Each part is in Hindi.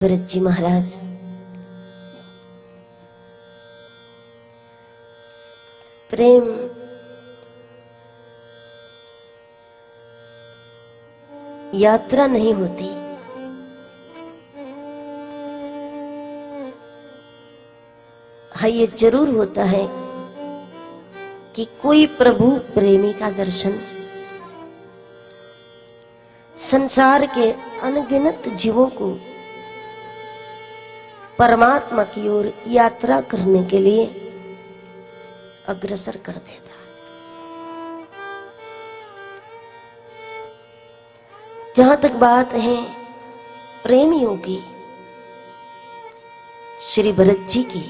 भरत जी महाराज प्रेम यात्रा नहीं होती, हाँ ये जरूर होता है कि कोई प्रभु प्रेमी का दर्शन संसार के अनगिनत जीवों को परमात्मा की ओर यात्रा करने के लिए अग्रसर कर देता है। जहां तक बात है प्रेमियों की, श्री भरत जी की,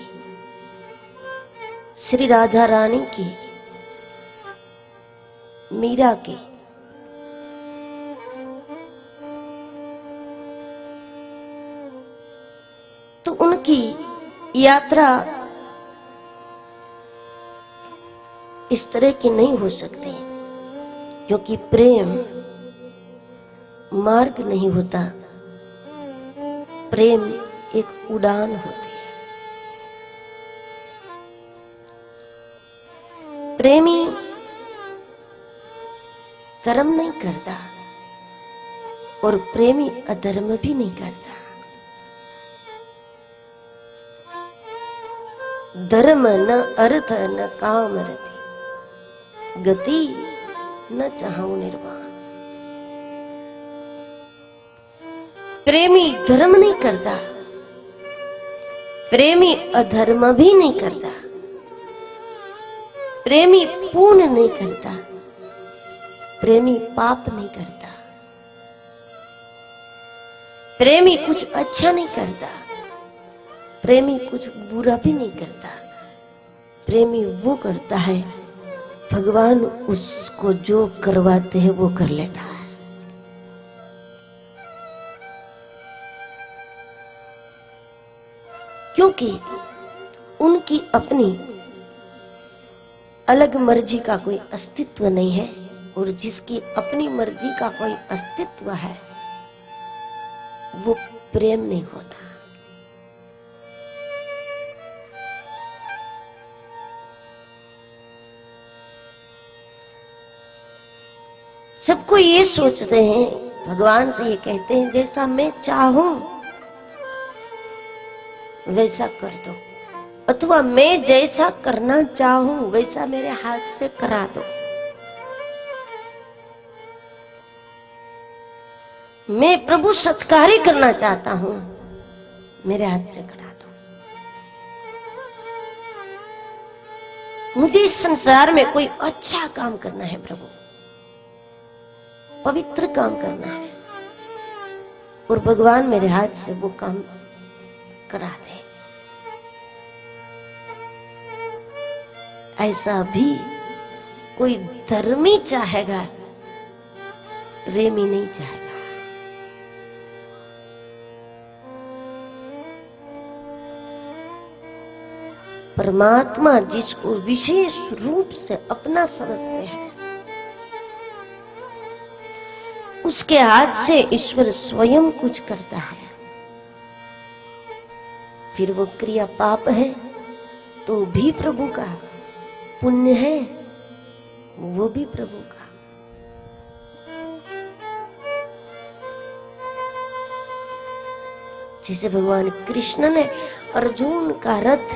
श्री राधा रानी की, मीरा की, तो उनकी यात्रा इस तरह की नहीं हो सकती, क्योंकि प्रेम मार्ग नहीं होता, प्रेम एक उड़ान होती है। प्रेमी धर्म नहीं करता और प्रेमी अधर्म भी नहीं करता। धर्म न अर्थ न काम रति, गति न चाहूं निर्वाण। प्रेमी धर्म नहीं करता, प्रेमी अधर्म भी नहीं करता, प्रेमी पुण्य नहीं करता, प्रेमी पाप नहीं करता, प्रेमी कुछ अच्छा नहीं करता, प्रेमी कुछ बुरा भी नहीं करता। प्रेमी वो करता है भगवान उसको जो करवाते हैं वो कर लेता है। क्योंकि उनकी अपनी अलग मर्जी का कोई अस्तित्व नहीं है, और जिसकी अपनी मर्जी का कोई अस्तित्व है वो प्रेम नहीं होता। सबको ये सोचते हैं, भगवान से ये कहते हैं जैसा मैं चाहूं वैसा कर दो, अथवा मैं जैसा करना चाहूं वैसा मेरे हाथ से करा दो। मैं प्रभु सत्कारी करना चाहता हूं, मेरे हाथ से करा दो। मुझे इस संसार में कोई अच्छा काम करना है प्रभु, पवित्र काम करना है, और भगवान मेरे हाथ से वो काम करा दे। ऐसा भी कोई धर्मी चाहेगा, प्रेमी नहीं चाहेगा। परमात्मा जिसको विशेष रूप से अपना समझते हैं, उसके हाथ से ईश्वर स्वयं कुछ करता है। फिर वो क्रिया पाप है तो भी प्रभु का, पुण्य है वो भी प्रभु का। जैसे भगवान कृष्ण ने अर्जुन का रथ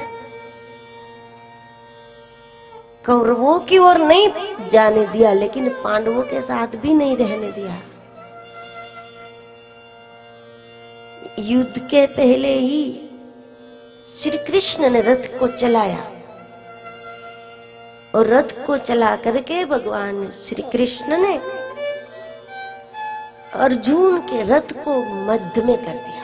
कौरवों की ओर नहीं जाने दिया, लेकिन पांडवों के साथ भी नहीं रहने दिया। युद्ध के पहले ही श्री कृष्ण ने रथ को चलाया, और रथ को चला करके भगवान श्री कृष्ण ने अर्जुन के रथ को मध्य में कर दिया।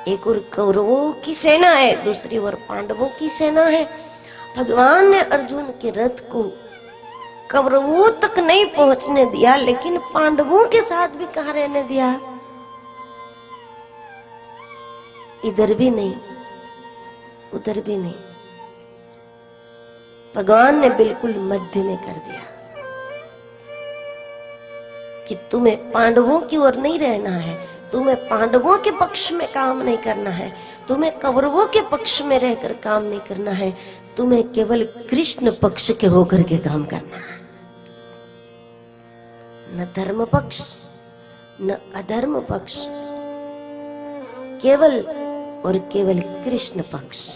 एक और कौरवों की सेना है, दूसरी ओर पांडवों की सेना है। भगवान ने अर्जुन के रथ को कौरवों तक नहीं पहुंचने दिया, लेकिन पांडवों के साथ भी कहां रहने दिया? इधर भी नहीं उधर भी नहीं, भगवान ने बिल्कुल मध्य में कर दिया। कि तुम्हें पांडवों की ओर नहीं रहना है, तुम्हें पांडवों के पक्ष में काम नहीं करना है, तुम्हें कौरवों के पक्ष में रहकर काम नहीं करना है, तुम्हें केवल कृष्ण पक्ष के होकर के काम करना है। न धर्म पक्ष न अधर्म पक्ष, केवल और केवल कृष्ण पक्ष।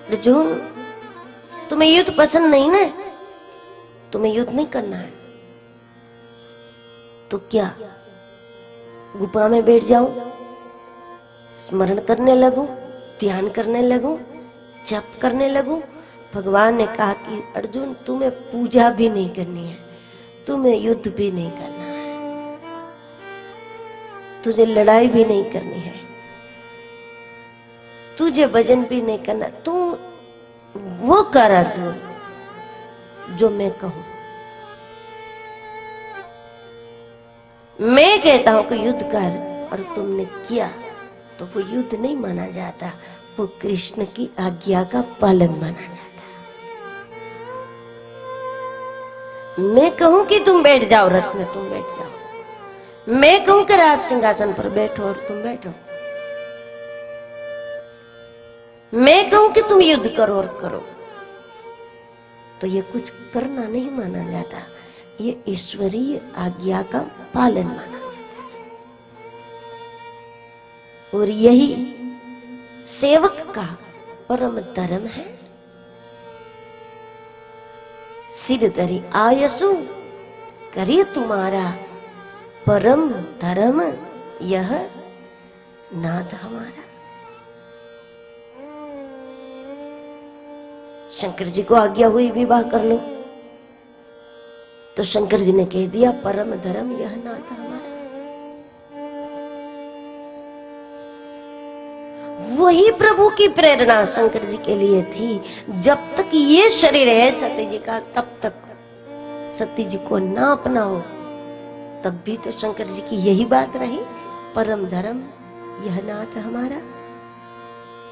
अर्जुन, तुम्हें युद्ध पसंद नहीं ना, तुम्हें युद्ध नहीं करना है, तो क्या गुफा में बैठ जाऊं, स्मरण करने लगूं, ध्यान करने लगूं, जप करने लगूं? भगवान ने कहा कि अर्जुन, तुम्हें पूजा भी नहीं करनी है, तुम्हें युद्ध भी नहीं करना है, तुझे लड़ाई भी नहीं करनी है, तुझे भजन भी नहीं करना। तू वो कर अर्जुन जो मैं कहूं। मैं कहता हूं कि युद्ध कर और तुमने किया तो वो युद्ध नहीं माना जाता, वो कृष्ण की आज्ञा का पालन माना जाता। मैं कहूं कि तुम बैठ जाओ रथ में, तुम बैठ जाओ। मैं कहूं कि राज सिंहासन पर बैठो और तुम बैठो। मैं कहूं कि तुम युद्ध करो और करो, तो ये कुछ करना नहीं माना जाता, ये ईश्वरीय आज्ञा का पालन माना जाता है। और यही सेवक का परम धर्म है। सिर धरी आयसु करिए तुम्हारा, परम धर्म यह नाथ हमारा। शंकर जी को आज्ञा हुई विवाह कर लो, तो शंकर जी ने कह दिया परम धर्म यह नाथ हमारा। वही प्रभु की प्रेरणा शंकर जी के लिए थी। जब तक ये शरीर है सत्य जी का, तब तक सत्य जी को ना अपनाओ, तब भी तो शंकर जी की यही बात रही, परम धर्म यह नाथ हमारा।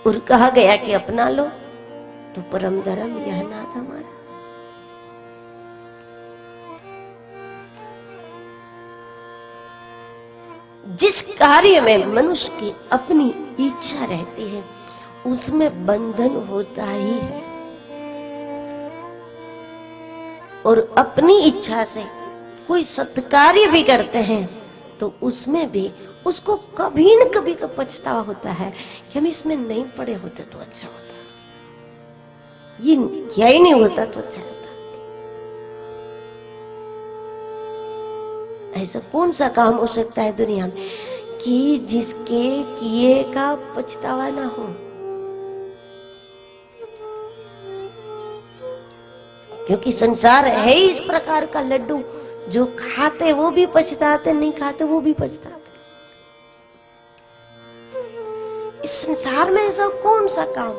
और कहा गया कि अपना लो, तो परम धर्म यह नाथ हमारा। जिस कार्य में मनुष्य की अपनी इच्छा रहती है, उसमें बंधन होता ही है। और अपनी इच्छा से कोई सत्कार्य भी करते हैं, तो उसमें भी उसको कभी न कभी तो पछतावा होता है कि हम इसमें नहीं पड़े होते तो अच्छा होता, ये क्या ही नहीं होता तो अच्छा होता। ऐसा कौन सा काम हो सकता है दुनिया में कि जिसके किए का पछतावा ना हो? क्योंकि संसार है इस प्रकार का लड्डू, जो खाते वो भी पछताते, नहीं खाते वो भी पछताते। इस संसार में ऐसा कौन सा काम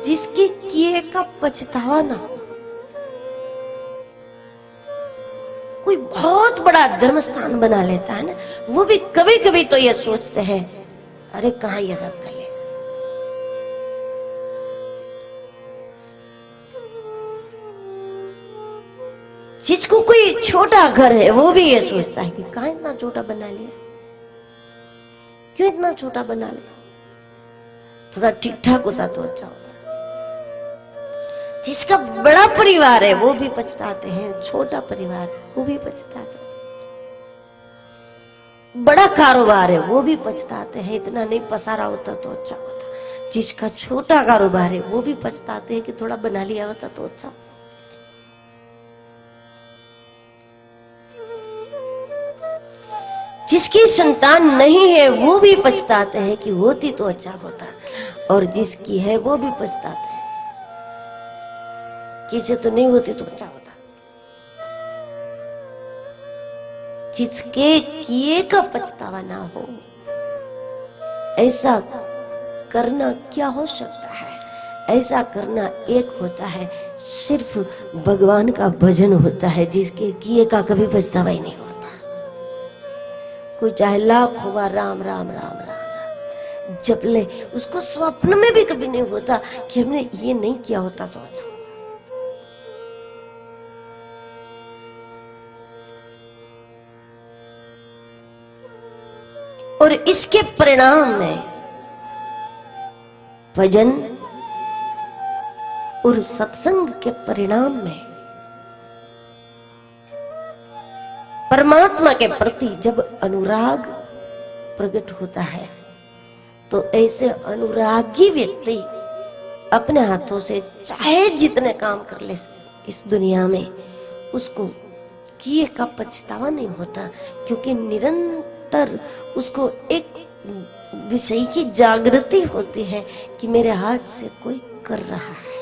जिसके किए का पछतावा ना हो? कोई बहुत बड़ा धर्म स्थान बना लेता है ना, वो भी कभी कभी तो ये सोचते हैं अरे कहां ये सब कर ले। जिसको कोई छोटा घर है वो भी ये सोचता है कि कहां इतना छोटा बना लिया, क्यों इतना छोटा बना लिया, थोड़ा ठीक ठाक होता तो अच्छा होता। जिसका बड़ा परिवार है वो भी पछताते हैं, छोटा परिवार है वो भी पछताते हैं, बड़ा कारोबार है वो भी पछताते हैं, इतना नहीं पसारा होता तो अच्छा होता। जिसका छोटा कारोबार है वो भी पछताते हैं कि थोड़ा बना लिया होता तो अच्छा होता। जिसकी संतान नहीं है वो भी पछताते हैं कि होती तो अच्छा होता, और जिसकी है वो भी पछताते हैं किसे तो नहीं होती तो अच्छा होता। जिसके किए का पछतावा ना हो, ऐसा करना क्या हो सकता है? ऐसा करना एक होता है, सिर्फ भगवान का भजन होता है, जिसके किए का कभी पछतावा ही नहीं होता। कोई चाहे लाख हुआ राम राम राम राम राम, जब ले उसको स्वप्न में भी कभी नहीं होता कि हमने ये नहीं किया होता तो अच्छा होता। और इसके परिणाम में भजन और सत्संग के परिणाम में परमात्मा के प्रति जब अनुराग प्रकट होता है तो ऐसे अनुरागी व्यक्ति अपने हाथों से चाहे जितने काम कर ले इस दुनिया में, उसको किए का पछतावा नहीं होता, क्योंकि निरंतर उसको एक विषय की जागृति होती है कि मेरे हाथ से कोई कर रहा है।